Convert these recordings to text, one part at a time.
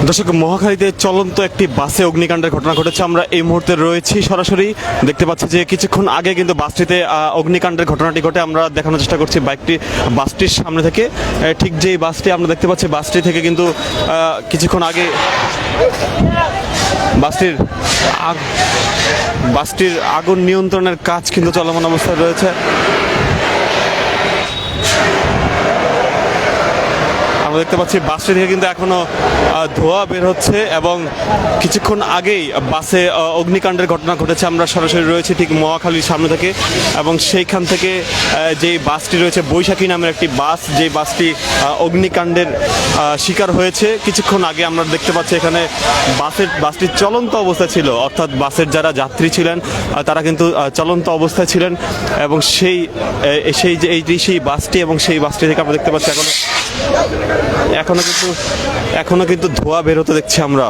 দর্শক, মহাখালীতে চলন্ত একটি বাসে অগ্নিকাণ্ডের ঘটনা ঘটেছে। আমরা এই মুহূর্তে রয়েছি সরাসরি, দেখতে পাচ্ছি যে কিছুক্ষণ আগে কিন্তু বাসটিতে অগ্নিকাণ্ডের ঘটনাটি ঘটে। আমরা দেখানোর চেষ্টা করছি বাসটির সামনে থেকে। ঠিক যেই বাসটি আমরা দেখতে পাচ্ছি, বাসটি থেকে কিন্তু কিছুক্ষণ আগে বাসটির আগুন নিয়ন্ত্রণের কাজ কিন্তু চলমান অবস্থায় রয়েছে। আমরা দেখতে পাচ্ছি বাসটি থেকে কিন্তু এখনো ধোঁয়া বের হচ্ছে এবং কিছুক্ষণ আগেই বাসে অগ্নিকাণ্ডের ঘটনা ঘটেছে। আমরা সরাসরি রয়েছি ঠিক মহাখালীর সামনে থেকে এবং সেইখান থেকে যে বাসটি রয়েছে বৈশাখী নামের একটি বাস, যে বাসটি অগ্নিকাণ্ডের শিকার হয়েছে কিছুক্ষণ আগে। আমরা দেখতে পাচ্ছি এখানে বাসটি চলন্ত অবস্থায় ছিল, অর্থাৎ বাসের যারা যাত্রী ছিলেন তারা কিন্তু চলন্ত অবস্থায় ছিলেন এবং সেই বাসটি এবং সেই বাসটি থেকে আমরা দেখতে পাচ্ছি এখনো কিন্তু ধোঁয়া বেরোতে দেখছি আমরা।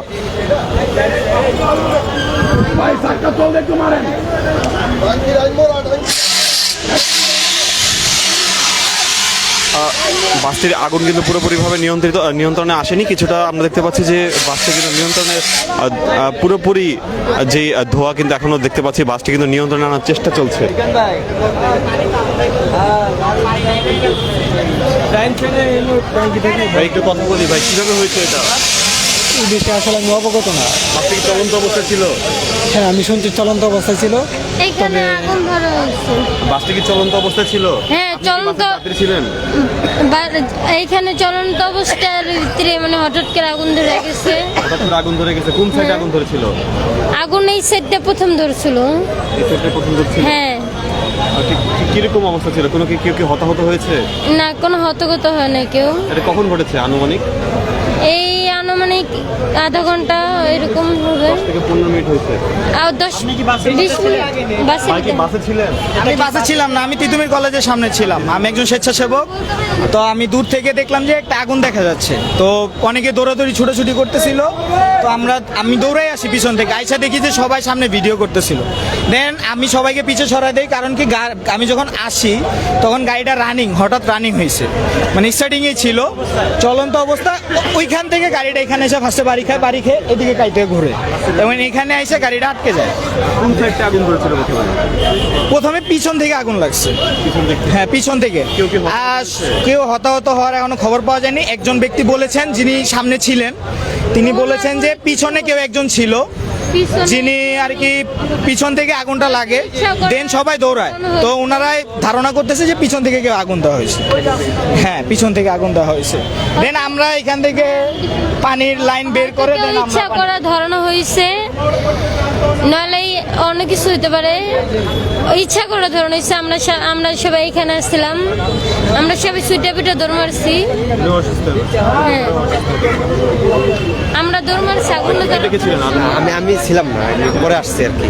বাসটির আগুন কিন্তু পুরোপুরিভাবে নিয়ন্ত্রণে আসেনি। কিছুটা আমরা দেখতে পাচ্ছি যে বাসটি কিন্তু নিয়ন্ত্রণে পুরোপুরি যে ধোঁয়া কিন্তু এখনো দেখতে পাচ্ছি, বাসটি কিন্তু নিয়ন্ত্রণে আনার চেষ্টা চলছে। একটু কথা বলি ভাই, কিভাবে হয়েছে এটা? এই বিষয়ে আসলে আমি অবগত না। বাসটি কি চলন্ত অবস্থায় ছিল? হ্যাঁ, আমি শুনছি চলন্ত অবস্থায় ছিল। এইখানে আগুন ধরা হয়েছে। বাসটি কি চলন্ত অবস্থায় ছিল? হ্যাঁ, চলন্ত ছিলেন। এইখানে চলন্ত অবস্থার ভিতরে মানে হঠাৎ করে আগুন ধরে গেছে। হঠাৎ করে আগুন ধরে গেছে? কোন সাইডে আগুন ধরেছিল? আগুন এই সাইডটা প্রথম ধরছিল। এই সাইডে প্রথম ধরছিল? হ্যাঁ। কিরকম অবস্থা ছিল? কেউ কি হতাহত হয়েছে? না, কোনো হতগত হয় না কেউ। এটা কখন ঘটেছে আনুমানিক? এই আনুমানিক আধা ঘন্টা এরকম হবে। 10 থেকে 15 মিনিট হয়েছে। আর 10-20 মিনিট বাসে ছিলেন? আমি বাসে ছিলাম না, আমি তিতুমির কলেজের সামনে ছিলাম। আমি একজন স্বেচ্ছাসেবক। তো আমি দূর থেকে দেখলাম যে একটা আগুন দেখা যাচ্ছে, তো অনেকে দৌড়াদৌড়ি ছুটাছুটি করতেছিল। তো আমি দৌড়াই আসি পিছন থেকে, আইসা দেখি যে সবাই সামনে ভিডিও করতেছিল। দেন আমি সবাইকে পিছে সরাই দিই, কারণ কি আমি যখন আসি তখন গাড়িটা হঠাৎ রানিং হয়েছে, মানে স্টার্টিংয়ে ছিল চলন্ত অবস্থা। ওইখান থেকে গাড়িটা এখানে এসে ফার্স্টে বাড়ি খেয়ে এদিকে কাইতে ঘুরে এবং এখানে এসে গাড়িটা আটকে যায়। কোন সাইডে আগুন ধরেছিল? প্রথমে পিছন থেকে আগুন লাগছে। হ্যাঁ, পিছন থেকে। কেউ হতাহত হওয়ার এখনো খবর পাওয়া যায়নি। একজন ব্যক্তি বলেছেন, যিনি সামনে ছিলেন, তিনি বলেছেন যে পিছনে কেউ একজন ছিল, যিনি আর কি পিছন থেকে আগুনটা লাগে, দেন সবাই দৌড়ায়। তো ওনারাই ধারণা করতেছে যে পিছন থেকে কেউ আগুন দেওয়া হয়েছে। হ্যাঁ, পিছন থেকে আগুন দেওয়া হয়েছে। দেন আমরা এখান থেকে পানির লাইন বের করে ইচ্ছা করে ধরানো হয়েছে, নাহলে অনেক কিছু হতে পারে। ইচ্ছা করে ধরানো হয়েছে। আমরা সবাই এখানে আসছিলাম, আমরা সবাই সুইটা পিঠা দৌড় মারছি। হ্যাঁ, আমরা দৌড় মারছি। আমি ছিলাম না, পরে আসছি আর কি।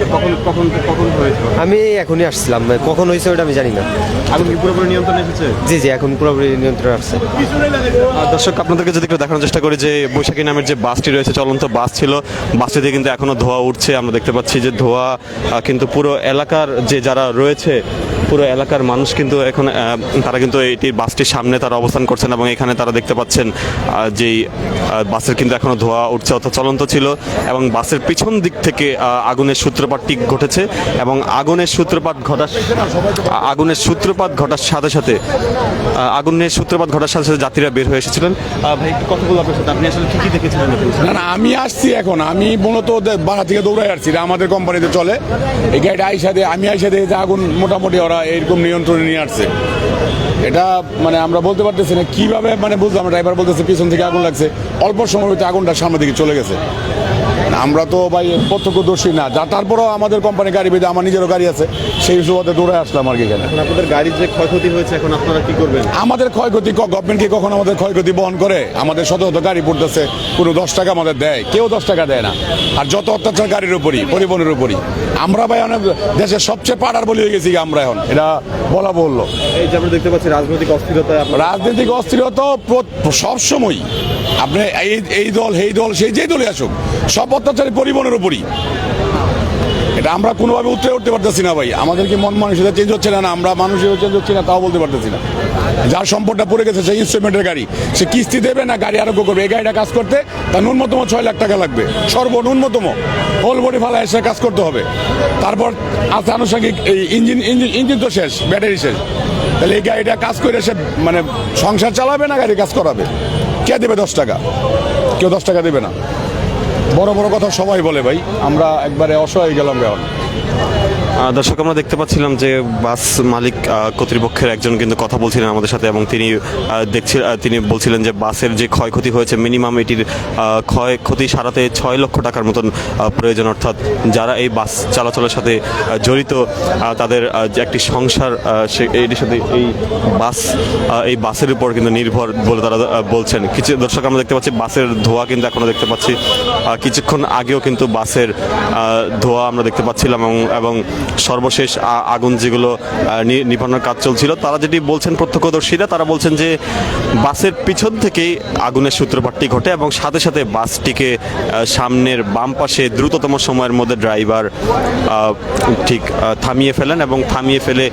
কখন হয়েছে? আমি এখনই আসছিলাম, কখন হয়েছে ওটা আমি জানি না। আগুন কি পুরোপুরি নিয়ন্ত্রণে এসেছে? জি, এখন পুরোপুরি নিয়ন্ত্রণে আসছে। দর্শক, আপনাদেরকে যদি একটু দেখানোর চেষ্টা করি যে বৈশাখী নামের যে বাসটি রয়েছে, চলন্ত বাস ছিল, বাসটিতে কিন্তু এখনো ধোঁয়া উঠছে। আমরা দেখতে পাচ্ছি যে ধোঁয়া কিন্তু পুরো এলাকার যে যারা রয়েছে, পুরো এলাকার মানুষ কিন্তু এখন তারা কিন্তু এইটি বাসটির সামনে তারা অবস্থান করছেন এবং এখানে তারা দেখতে পাচ্ছেন যেই বাসের কিন্তু এখনো ধোঁয়া উঠছে, অর্থাৎ চলন্ত ছিল। এবং বাসের পিছন দিক থেকে আগুনের সূত্রপাতটি ঘটেছে এবং আগুনের সূত্রপাত ঘটার সাথে সাথে যাত্রীরা বের হয়ে এসেছিলেন। ভাই, একটু কথা বলবো আপনার সাথে। আপনি আসলে কি দেখেছিলেন? না, আমি আসছি এখন। আমি মূলত বাসা থেকে দৌড়াই আসছি, আমাদের কোম্পানিতে চলে এই গাড়িটা। আমি আইসা দেখি যে আগুন মোটামুটি ওরা এরকম নিয়ন্ত্রণে নিয়ে আসছে। এটা মানে আমরা বলতে পারতেছি না কিভাবে, মানে বুঝলাম। ড্রাইভার বলতেছে পিছন থেকে আগুন লাগছে, অল্প সময় হইতে আগুনটা সামনের দিকে চলে গেছে। আমরা তো ভাই প্রত্যক্ষদর্শী না, তারপরেও আমাদের কোম্পানি গাড়ি বেঁধে আমার নিজেরও গাড়ি আছে, সেই সুবাদে দৌড়ে আসলাম আর কি। এখানে আপনাদের গাড়ির যে ক্ষয়ক্ষতি হয়েছে, এখন আপনারা কি করবেন? আমাদের ক্ষয়ক্ষতি গভর্নমেন্ট কি কখন আমাদের ক্ষয়ক্ষতি বহন করে? আমাদের শত শত গাড়ি পড়তেছে, কোনো 10 টাকা আমাদের দেয়? কেউ 10 টাকা দেয় না। আর যত অত্যাচার গাড়ির উপরই, পরিবহনের উপরই। আমরা ভাই অনেক দেশের সবচেয়ে পাড়ার বলি হয়ে গেছি আমরা এখন, এটা বলা বললো। এই যে আমরা দেখতে পাচ্ছি রাজনৈতিক অস্থিরতা সবসময়। আপনি এই দল সেই দল সেই যেই দলে আসুক, সব অত্যাচারী পরিবহনের উপরই। এটা এটা আমরা কোনোভাবে উঠতে পারতেছি না ভাই। আমাদের কি মন মানসিকতা চেঞ্জ হচ্ছে না, আমরা মানুষের চেঞ্জ হচ্ছে না, তাও বলতে পারতেছি না। যার সম্পদটা পড়ে গেছে সেই ইনস্ট্রুমেন্টের গাড়ি, সে কিস্তি দেবে না গাড়ি আরোগ্য করবে। এই গাড়িটা কাজ করতে তার ন্যূনতম 6 লাখ টাকা লাগবে, সর্বন্যূনতম। হোল বডি ফালা এসে কাজ করতে হবে। তারপর আছে আনুষঙ্গিক এই ইঞ্জিন তো শেষ, ব্যাটারি শেষ। তাহলে এই গাড়িটা কাজ করে সে মানে সংসার চালাবে না গাড়ি কাজ করাবে? কে দেবে 10 টাকা? কেউ 10 টাকা দেবে না। বড় বড় কথা সবাই বলে ভাই, আমরা একবারে অসহায় গেলাম এখন। দর্শক, আমরা দেখতে পাচ্ছিলাম যে বাস মালিক কর্তৃপক্ষের একজন কিন্তু কথা বলছিলেন আমাদের সাথে, এবং তিনি বলছিলেন যে বাসের যে ক্ষয়ক্ষতি হয়েছে মিনিমাম এটির ক্ষয়ক্ষতি সারাতে 6 লক্ষ টাকার মতন প্রয়োজন। অর্থাৎ যারা এই বাস চলাচলের সাথে জড়িত তাদের যে একটি সংসার এটির সাথে এই বাসের উপর কিন্তু নির্ভর বলে তারা বলছেন। কিছু দর্শক, আমরা দেখতে পাচ্ছি বাসের ধোঁয়া কিন্তু এখনো দেখতে পাচ্ছি। কিছুক্ষণ আগেও কিন্তু বাসের ধোঁয়া আমরা দেখতে পাচ্ছিলাম, এবং সর্বশেষ আগুন যেগুলো নিভানোর কাজ চলছিল, তারা যেটি বলছেন প্রত্যক্ষদর্শীরা, তারা বলছেন যে বাসের পিছন থেকেই আগুনের সূত্রপাতটি ঘটে এবং সাথে সাথে বাসটিকে সামনের বাম পাশে দ্রুততম সময়ের মধ্যে ড্রাইভার ঠিক থামিয়ে ফেলেন, এবং থামিয়ে ফেলে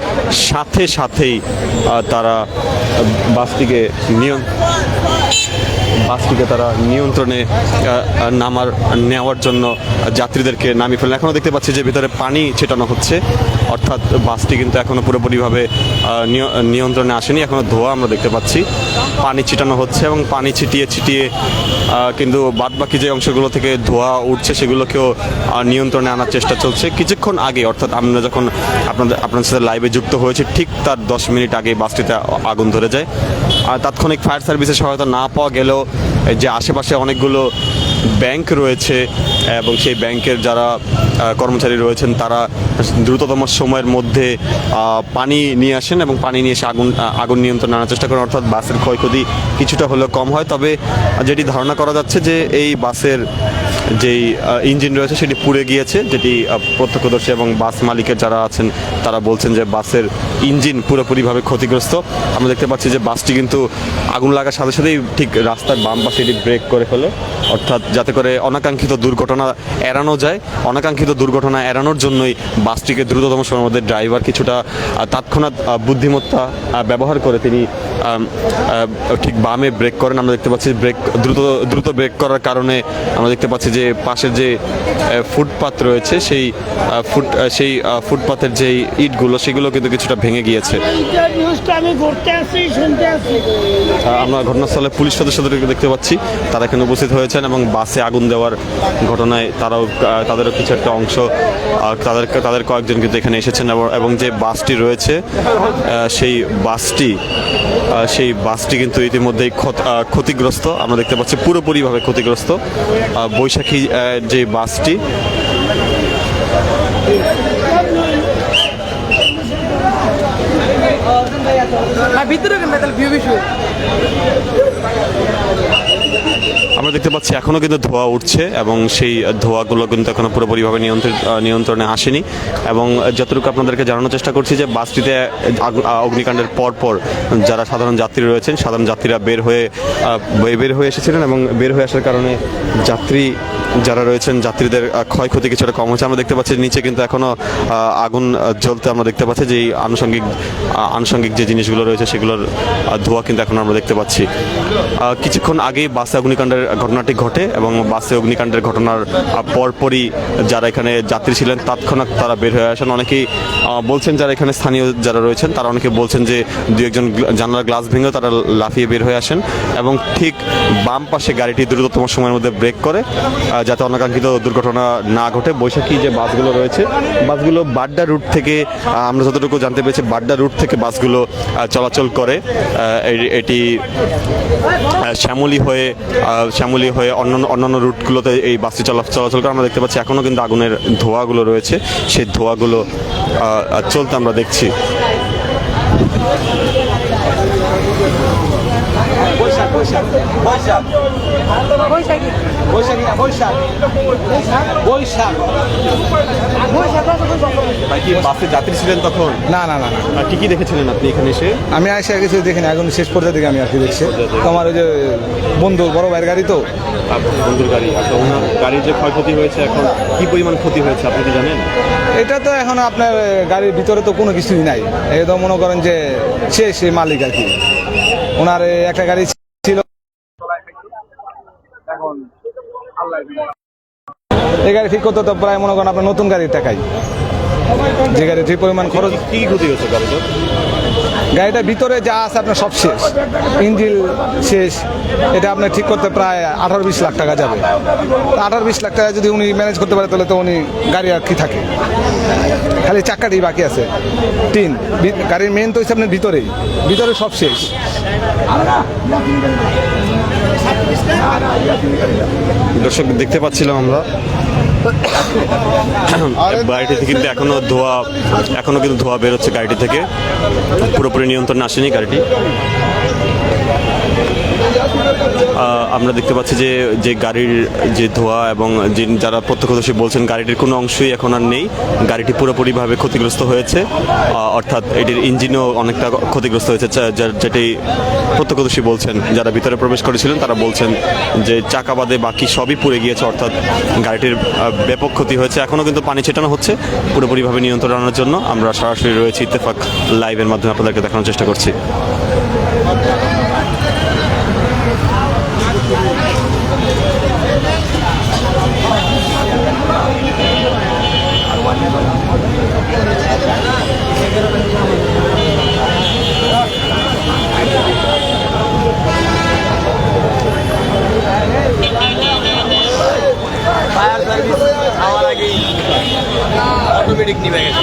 সাথে সাথেই তারা বাসটিকে তারা নিয়ন্ত্রণে নেওয়ার জন্য যাত্রীদেরকে নামিয়ে ফেলেন। এখনও দেখতে পাচ্ছি যে ভিতরে পানি ছেটানো হচ্ছে, অর্থাৎ বাসটি কিন্তু এখনও পুরোপুরিভাবে নিয়ন্ত্রণে আসেনি। এখনও ধোঁয়া আমরা দেখতে পাচ্ছি, পানি ছিটানো হচ্ছে, এবং পানি ছিটিয়ে কিন্তু বাদবাকি যে অংশগুলো থেকে ধোঁয়া উঠছে সেগুলোকেও নিয়ন্ত্রণে আনার চেষ্টা চলছে। কিছুক্ষণ আগে, অর্থাৎ আমরা যখন আপনাদের সাথে লাইভে যুক্ত হয়েছে, ঠিক তার 10 মিনিট আগে বাসটিতে আগুন ধরে যায়। আর তাৎক্ষণিক ফায়ার সার্ভিসের সহায়তা না পাওয়া গেলেও যে আশেপাশে অনেকগুলো ব্যাংক রয়েছে এবং সেই ব্যাংকের যারা কর্মচারী রয়েছেন তারা দ্রুততম সময়ের মধ্যে পানি নিয়ে আসেন এবং পানি নিয়ে এসে আগুন নিয়ন্ত্রণে আনার চেষ্টা করেন, অর্থাৎ বাসের ক্ষয়ক্ষতি কিছুটা হলেও কম হয়। তবে যেটি ধারণা করা যাচ্ছে যে এই বাসের যেই ইঞ্জিন রয়েছে সেটি পুড়ে গিয়েছে, যেটি প্রত্যক্ষদর্শী এবং বাস মালিকের যারা আছেন তারা বলছেন যে বাসের ইঞ্জিন পুরোপুরিভাবে ক্ষতিগ্রস্ত। আমরা দেখতে পাচ্ছি যে বাসটি কিন্তু আগুন লাগার সাথে সাথেই ঠিক রাস্তার বাম পাশে এটি ব্রেক করে ফেলে, অর্থাৎ যাতে করে অনাকাঙ্ক্ষিত দুর্ঘটনা এড়ানো যায়। অনাকাঙ্ক্ষিত দুর্ঘটনা এড়ানোর জন্যই বাসটিকে দ্রুততম সময়ের মধ্যে ড্রাইভার কিছুটা তৎক্ষণাৎ বুদ্ধিমত্তা ব্যবহার করে তিনি ঠিক বামে ব্রেক করেন। আমরা দেখতে পাচ্ছি দ্রুত ব্রেক করার কারণে আমরা দেখতে পাচ্ছি যে পাশের যে ফুটপাত রয়েছে সেই ফুটপাতের যে ইটগুলো সেগুলো কিন্তু কিছুটা ভেঙে গিয়েছে। আমরা ঘটনাস্থলে পুলিশ সদস্যদেরকে দেখতে পাচ্ছি, তারা এখানে উপস্থিত হয়েছেন এবং বাসে আগুন দেওয়ার ঘটনায় তাদেরও কিছু একটা অংশ তাদের কয়েকজন কিন্তু এখানে এসেছেন, এবং যে বাসটি রয়েছে সেই বাসটি কিন্তু ইতিমধ্যেই ক্ষতিগ্রস্ত। আমরা দেখতে পাচ্ছি পুরোপুরিভাবে ক্ষতিগ্রস্ত বৈশাখী যে বাসটি। আমরা দেখতে পাচ্ছি এখনো কিন্তু ধোঁয়া উঠছে এবং সেই ধোঁয়াগুলো কিন্তু এখনো পুরোপুরিভাবে নিয়ন্ত্রণে আসেনি। এবং যতটুকু আপনাদেরকে জানানোর চেষ্টা করছি যে বাসটিতে অগ্নিকাণ্ডের পর যারা সাধারণ যাত্রী রয়েছেন, সাধারণ যাত্রীরা বের হয়ে এসেছিলেন, এবং বের হয়ে আসার কারণে যারা রয়েছেন যাত্রীদের ক্ষয়ক্ষতি কিছুটা কম হচ্ছে। আমরা দেখতে পাচ্ছি নিচে কিন্তু এখনো আগুন জ্বলতে আমরা দেখতে পাচ্ছি, যে আনুষঙ্গিক যে জিনিসগুলো রয়েছে সেগুলোর ধোঁয়া কিন্তু এখন আমরা দেখতে পাচ্ছি। কিছুক্ষণ আগেই বাসে অগ্নিকাণ্ডের ঘটনাটি ঘটে এবং বাসে অগ্নিকাণ্ডের ঘটনার পরপরই যারা এখানে যাত্রী ছিলেন তৎক্ষণাৎ তারা বের হয়ে আসেন। অনেকেই বলছেন, যারা এখানে স্থানীয় যারা রয়েছেন তারা অনেকে বলছেন যে 2-1 জানালার গ্লাস ভেঙেও তারা লাফিয়ে বের হয়ে আসেন এবং ঠিক বাম পাশে গাড়িটি দ্রুততম সময়ের মধ্যে ব্রেক করে যাতে অনাকাঙ্ক্ষিত দুর্ঘটনা না ঘটে। বৈশাখী যে বাসগুলো রয়েছে, বাসগুলো বাড্ডা রুট থেকে, আমরা যতটুকু জানতে পেরেছি বাড্ডা রুট থেকে বাসগুলো চলাচল করে। এটি শ্যামলী হয়ে অন্যান্য রুটগুলোতে এই বাসটি চলাচল করে। আমরা দেখতে পাচ্ছি এখনও কিন্তু আগুনের ধোঁয়াগুলো রয়েছে, সেই ধোঁয়াগুলো চলতে আমরা দেখছি। ভাই কি বাসে যাত্রী ছিলেন তখন? না না না না। আর কি কি দেখেছিলেন আপনি এখানে এসে? আমি আইসা কিছু দেখিনি, এখন শেষ পর্যায়ে দিকে আমি আর কি দেখছি। তো আমার ওই যে বন্ধু বড় ভাইয়ের গাড়ি তো, আপনার বন্ধুর গাড়ি, আচ্ছা ওনার গাড়ির যে ক্ষয়ক্ষতি হয়েছে এখন কি পরিমাণ ক্ষতি হয়েছে আপনি কি জানেন? এটা তো এখন আপনার গাড়ির ভিতরে তো কোনো কিছুই নাই, এই তো মনে করেন যে শেষ এই মালিক আর কি। ওনার একটা গাড়ি ছিল, এই গাড়ি ঠিক করতে তো প্রায় মনে করেন আপনার নতুন গাড়ির টাকাই, যে গাড়ি যে পরিমাণ খরচ। কি কি ক্ষতি হয়েছে গাড়িটার? গাড়িটার ভিতরে যা আছে আপনার সব শেষ, ইঞ্জিন শেষ। এটা আপনার ঠিক করতে প্রায় 18-20 লাখ টাকা যাবে। 18-20 লাখ টাকা যদি উনি ম্যানেজ করতে পারে তাহলে তো উনি গাড়ি আর কি থাকে, খালি চাকাটি বাকি আছে। টিন গাড়ির মেন তো হচ্ছে আপনার ভিতরে সব শেষ। দর্শক দেখতে পাচ্ছিলাম আমরা গাড়িটি থেকে কিন্তু এখনো কিন্তু ধোঁয়া বেরোচ্ছে গাড়িটি থেকে, পুরোপুরি নিয়ন্ত্রণে আসেনি গাড়িটি। আমরা দেখতে পাচ্ছি যে গাড়ির যে ধোঁয়া এবং যারা প্রত্যক্ষদর্শী বলছেন গাড়িটির কোনো অংশই এখন আর নেই, গাড়িটি পুরোপুরিভাবে ক্ষতিগ্রস্ত হয়েছে, অর্থাৎ এটির ইঞ্জিনও অনেকটা ক্ষতিগ্রস্ত হয়েছে, যেটি প্রত্যক্ষদর্শী বলছেন। যারা ভিতরে প্রবেশ করেছিলেন তারা বলছেন যে চাকা বাদে বাকি সবই পুড়ে গিয়েছে, অর্থাৎ গাড়িটির ব্যাপক ক্ষতি হয়েছে। এখনও কিন্তু পানি ছেটানো হচ্ছে পুরোপুরিভাবে নিয়ন্ত্রণ আনার জন্য। আমরা সরাসরি রয়েছি ইত্তেফাক লাইভের মাধ্যমে আপনাদেরকে দেখানোর চেষ্টা করছি। অটোমেটিক নিবে গেছে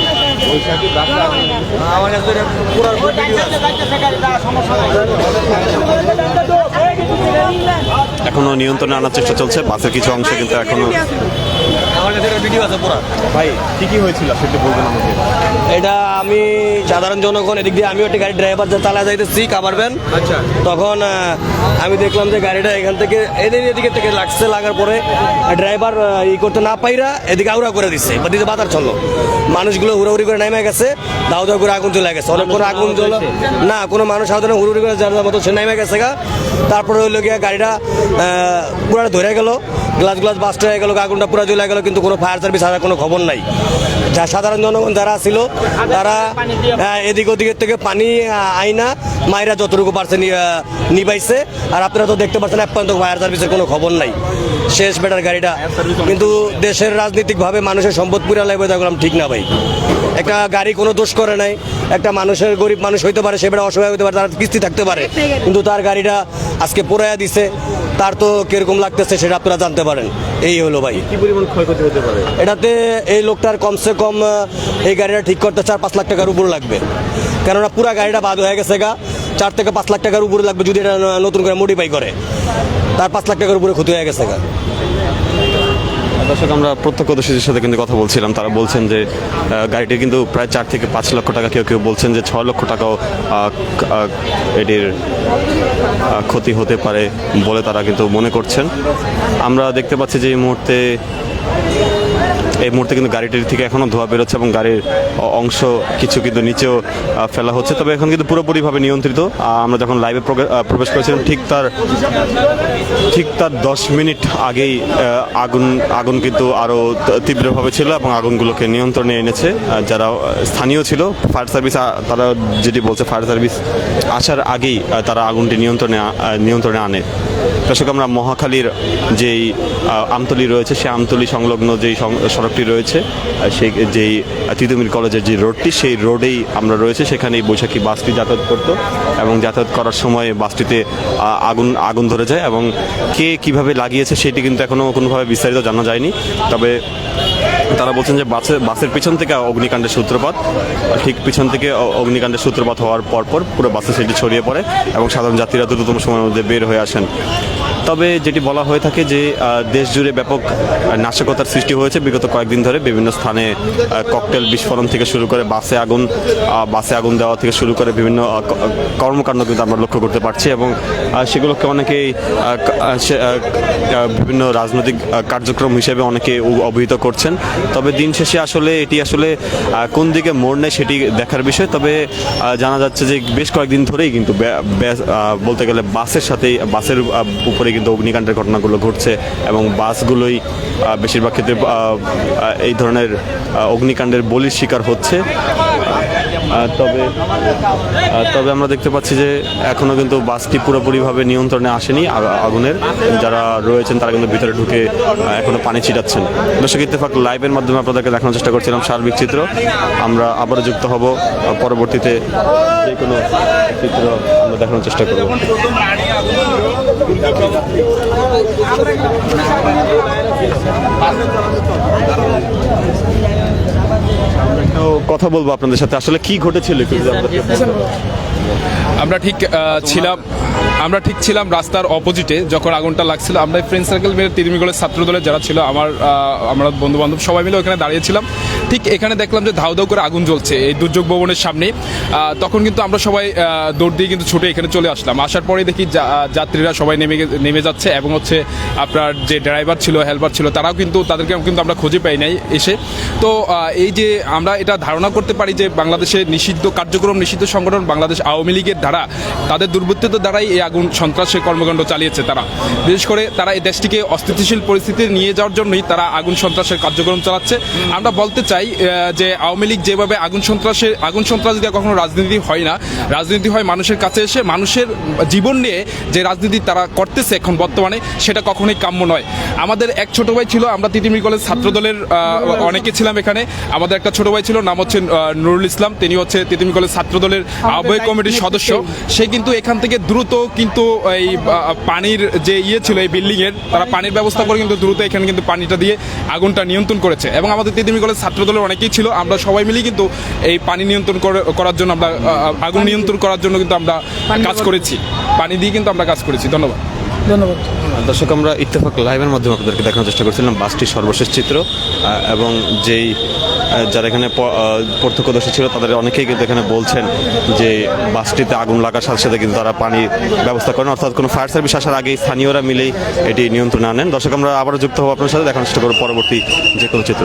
আমার কাছে পুরো ভিডিও আছে। এখনো নিয়ন্ত্রণে আনার চেষ্টা চলছে, বাসের কিছু অংশ কিন্তু এখনো। আমার কাছে ভিডিও আছে পুরো। ভাই কি কি হয়েছিল সেটা বলবেন আমাকে? এটা আমি সাধারণ জনগণ, এদিক দিয়ে আমিও একটা গাড়ি ড্রাইভার চালা যাইতেছি কাভার ভ্যান। আচ্ছা, তখন আমি দেখলাম যে গাড়িটা এখান থেকে এদিকে থেকে লাগার পরে ড্রাইভার করতে না পাইরা এদিকে আউরা করে দিচ্ছে, বা দিতে বাতার চললো। মানুষগুলো হুড়াহুড়ি করে নেমে গেছে, দাও দাও করে আগুন চলে গেছে। অনেক করে আগুন চলো না, কোনো মানুষ সাধারণ হুড়ুড়ি করে যার মতো সে নেমে গেছে গা। তারপরে হইলো গিয়া গাড়িটা পুরা ধরে গেল, গ্লাস বাস্ট হয়ে গেল, আগুনটা পুরা জ্বলে গেল, কিন্তু কোনো ফায়ার সার্ভিস আসার কোনো খবর নাই। যা সাধারণ জনগণ যারা ছিল তারা এদিক ওদিকের থেকে পানি আইনা মায়েরা যতটুকু পারছে নিবাইছে। আর আপনারা তো দেখতে পাচ্ছেন এখন তো ফায়ার সার্ভিসের কোনো খবর নাই, শেষ বেটার গাড়িটা। কিন্তু দেশের রাজনীতিকভাবে মানুষের সম্পদ পুরা লাগবে, দেখলাম ঠিক না ভাই। একটা গাড়ি কোনো দোষ করে নাই, একটা মানুষের গরিব মানুষ হইতে পারে, সে বেটা অসহায় হতে পারে, তার কিস্তি থাকতে পারে, কিন্তু তার গাড়িটা আজকে পোড়াইয়া দিছে, তার তো কিরকম লাগতেছে সেটা আপনারা জানতে পারেন। এই হলো ভাই, কি পরিমাণ ক্ষয়ক্ষতি হতে পারে এটাতে এই লোকটার কমসে কম এই গাড়িটা ঠিক করতে 4-5 লাখ টাকার উপর লাগবে, কেননা পুরা গাড়িটা বাদ হয়ে গেছে গা। 4 থেকে 5 লাখ টাকার উপরে লাগবে যদি এটা নতুন করে মডিফাই করে, তার 5 লাখ টাকার উপরে ক্ষতি হয়ে গেছে গা। দর্শক আমরা প্রত্যক্ষদর্শীদের সাথে কিন্তু কথা বলছিলাম, তারা বলছেন যে গাড়িটির কিন্তু প্রায় 4 থেকে 5 লক্ষ টাকা, কেউ কেউ বলছেন যে 6 লক্ষ টাকাও এটির ক্ষতি হতে পারে বলে তারা কিন্তু মনে করছেন। আমরা দেখতে পাচ্ছি যে এই মুহূর্তে কিন্তু গাড়িটির থেকে এখনও ধোঁয়া বেরোচ্ছে এবং গাড়ির অংশ কিছু কিন্তু নিচেও ফেলা হচ্ছে, তবে এখন কিন্তু পুরোপুরিভাবে নিয়ন্ত্রিত। আমরা যখন লাইভে প্রবেশ করেছিলাম ঠিক তার 10 মিনিট আগেই আগুন কিন্তু আরও তীব্রভাবে ছিল এবং আগুনগুলোকে নিয়ন্ত্রণে এনেছে যারা স্থানীয় ছিল। ফায়ার সার্ভিস তারা যেটি বলছে, ফায়ার সার্ভিস আসার আগেই তারা আগুনটি নিয়ন্ত্রণে আনে। দর্শক আমরা মহাখালীর যেই আমতলী রয়েছে, সেই আমতলী সংলগ্ন যেই সড়কটি রয়েছে, সেই যেই তিতুমির কলেজের যে রোডটি, সেই রোডেই আমরা রয়েছে। সেখানে এই বৈশাখী বাসটি যাতায়াত করত এবং যাতায়াত করার সময় বাসটিতে আগুন ধরে যায় এবং কে কিভাবে লাগিয়েছে সেটি কিন্তু এখনও কোনোভাবে বিস্তারিত জানা যায়নি। তবে তারা বলছেন যে বাসের পিছন থেকে অগ্নিকাণ্ডের সূত্রপাত, ঠিক পিছন থেকে অগ্নিকাণ্ডের সূত্রপাত হওয়ার পরপর পুরো বাসে সেটি ছড়িয়ে পড়ে এবং সাধারণ যাত্রীরা দ্রুততম সময়ের মধ্যে বের হয়ে আসেন। তবে যেটি বলা হয়ে থাকে যে দেশ জুড়ে ব্যাপক নাশকতার সৃষ্টি হয়েছে বিগত কয়েকদিন ধরে। বিভিন্ন স্থানে ককটেল বিস্ফোরণ থেকে শুরু করে বাসে আগুন দেওয়া থেকে শুরু করে বিভিন্ন কর্মকাণ্ড কিন্তু আমরা লক্ষ্য করতে পারছি, এবং সেগুলোকে অনেকেই বিভিন্ন রাজনৈতিক কার্যক্রম হিসেবে অনেকে অভিহিত করছেন। তবে দিন শেষে আসলে এটি আসলে কোন দিকে মোড় নেয় সেটি দেখার বিষয়। তবে জানা যাচ্ছে যে বেশ কয়েকদিন ধরেই কিন্তু বলতে গেলে বাসের উপরে কিন্তু অগ্নিকাণ্ডের ঘটনাগুলো ঘটছে, এবং বাসগুলোই বেশিরভাগ ক্ষেত্রে এই ধরনের অগ্নিকাণ্ডের বলির শিকার হচ্ছে। তবে আমরা দেখতে পাচ্ছি যে এখনো কিন্তু বাসটি পুরোপুরিভাবে নিয়ন্ত্রণে আসেনি আগুনের। যারা রয়েছেন তারা কিন্তু ভিতরে ঢুকে এখনো পানি ছিটাচ্ছেন। দর্শক ইত্তেফাক লাইভের মাধ্যমে আপনাদেরকে দেখানোর চেষ্টা করছিলাম সার্বিক চিত্র। আমরা আবারও যুক্ত হব পরবর্তীতে, যে কোনো চিত্র আমরা দেখানোর চেষ্টা করব। কথা বলবো আপনাদের সাথে, আসলে কি ঘটেছিল একটু যদি আমাদেরকে আমরা ঠিক ছিলাম রাস্তার অপোজিটে যখন আগুনটা লাগছিল। আমরা ফ্রেন্ড সার্কেল মিলে তিতুমিরগঞ্জের ছাত্র দলের যারা ছিল আমরা বন্ধু বান্ধব সবাই মিলে ওখানে দাঁড়িয়েছিলাম। ঠিক এখানে দেখলাম যে ধাউ ধাউ করে আগুন জ্বলছে এই দুর্যোগ ভবনের সামনে। তখন কিন্তু আমরা সবাই দৌড় দিয়ে কিন্তু ছুটে এখানে চলে আসলাম। আসার পরে দেখি যাত্রীরা সবাই নেমে যাচ্ছে, এবং হচ্ছে আপনার যে ড্রাইভার ছিল, হেল্পার ছিল, তাদেরকে কিন্তু আমরা খুঁজে পাই নাই এসে। তো এই যে আমরা এটা ধারণা করতে পারি যে বাংলাদেশে নিষিদ্ধ সংগঠন বাংলাদেশ আওয়ামী লীগের দ্বারা, তাদের দুর্বৃত্তদের দ্বারাই এই আগুন সন্ত্রাসের কর্মকাণ্ড চালিয়েছে তারা। বিশেষ করে তারা এই দেশটিকে অস্থিতিশীল পরিস্থিতিতে নিয়ে যাওয়ার জন্যই তারা আগুন সন্ত্রাসের কার্যক্রম চালাচ্ছে। আমরা বলতে চাই যে আওয়ামী লীগ যেভাবে আগুন সন্ত্রাস দিয়ে কখনো রাজনীতি হয় না, রাজনীতি হয় মানুষের কাছে এসে। মানুষের জীবন নিয়ে যে রাজনীতি তারা করতেছে এখন বর্তমানে, সেটা কখনোই কাম্য নয়। আমাদের এক ছোট ভাই ছিল, আমরা তিতুমির কলেজ ছাত্র দলের অনেকে ছিলাম এখানে। আমাদের একটা ছোট ভাই ছিল, নাম হচ্ছে নুরুল ইসলাম, তিনি হচ্ছে তিতুমির কলেজ ছাত্র দলের আহ্বায়ক কমিটির সদস্য। সে কিন্তু এখান থেকে দ্রুত কিন্তু এই পানির যে ছিল এই বিল্ডিং এর, তারা পানির ব্যবস্থা করে কিন্তু দ্রুত এখানে কিন্তু পানিটা দিয়ে আগুনটা নিয়ন্ত্রণ করেছে। এবং আমাদের তিতুমির কলেজ ছাত্র দলের অনেকেই ছিল, আমরা সবাই মিলে কিন্তু এই পানি নিয়ন্ত্রণ করার জন্য, আমরা আগুন নিয়ন্ত্রণ করার জন্য কিন্তু আমরা কাজ করেছি, পানি দিয়ে কিন্তু আমরা কাজ করেছি। ধন্যবাদ। দর্শক, আমরা ইত্তেফাক লাইভের মাধ্যমে আপনাদেরকে দেখানোর চেষ্টা করছিলাম বাসটির সর্বশেষ চিত্র, এবং যারা এখানে প্রত্যক্ষদর্শী ছিল তাদের অনেকেই কিন্তু এখানে বলছেন যে বাসটিতে আগুন লাগার সাথে সাথে কিন্তু তারা পানির ব্যবস্থা করেন, অর্থাৎ কোনো ফায়ার সার্ভিস আসার আগেই স্থানীয়রা মিলেই এটি নিয়ন্ত্রণে আনেন। দর্শক, আমরা আবারও যুক্ত হব আপনার সাথে, দেখানোর চেষ্টা করব পরবর্তী যে কোনো চিত্র।